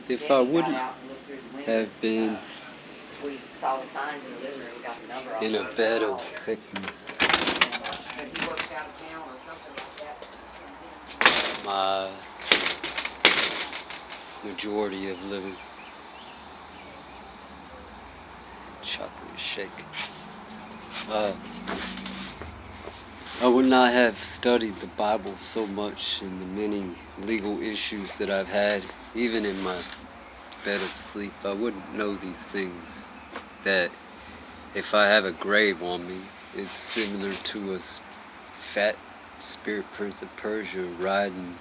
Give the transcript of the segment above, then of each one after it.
If I wouldn't have been we saw the signs in the living room, we got the number off in a bed of sickness, and he works out of town or something like that. my majority of living, chocolate shake, I would not have studied the Bible so much and the many legal issues that I've had, even in my bed of sleep. I wouldn't know these things, that if I have a grave on me, it's similar to a fat spirit prince of Persia riding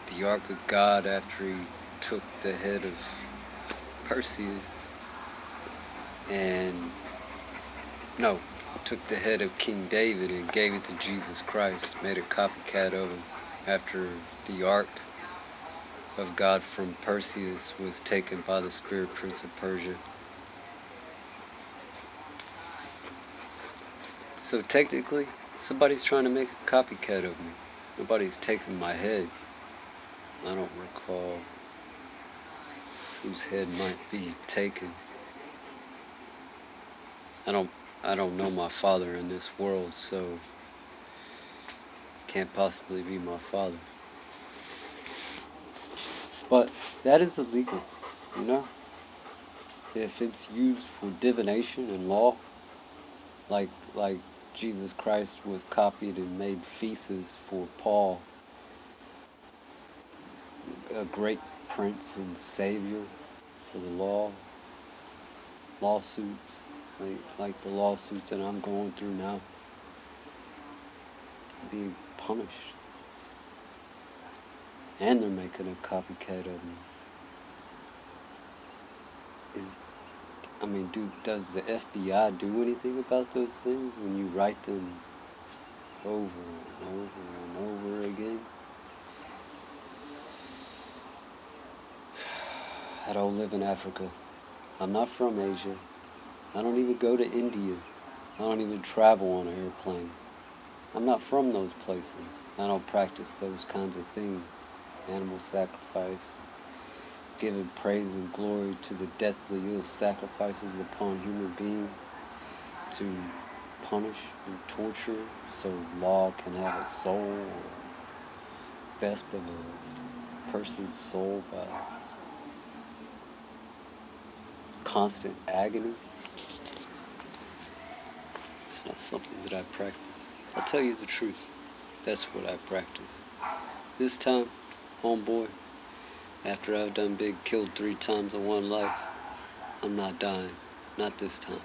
the Ark of God after he took the head of Perseus took the head of King David and gave it to Jesus Christ, made a copycat of him after the Ark of God from Perseus was taken by the spirit prince of Persia. So technically, somebody's trying to make a copycat of me. Nobody's taken my head. I don't recall whose head might be taken. I don't know my father in this world, so can't possibly be my father. But that is illegal, you know? If it's used for divination and law, like Jesus Christ was copied and made Fesus for Paul, a great prince and savior for the lawsuits, like the lawsuit that I'm going through now, being punished. And they're making a copycat of me. Does the FBI do anything about those things when you write them over and over and over again? I don't live in Africa. I'm not from Asia. I don't even go to India. I don't even travel on an airplane. I'm not from those places. I don't practice those kinds of things. Animal sacrifice, giving praise and glory to the deathly ill sacrifices upon human beings to punish and torture so law can have a soul, or theft of a person's soul by constant agony. It's not something that I practice. I'll tell you the truth. That's what I practice. This time, homeboy, after I've done big, killed 3 times in one life, I'm not dying. Not this time.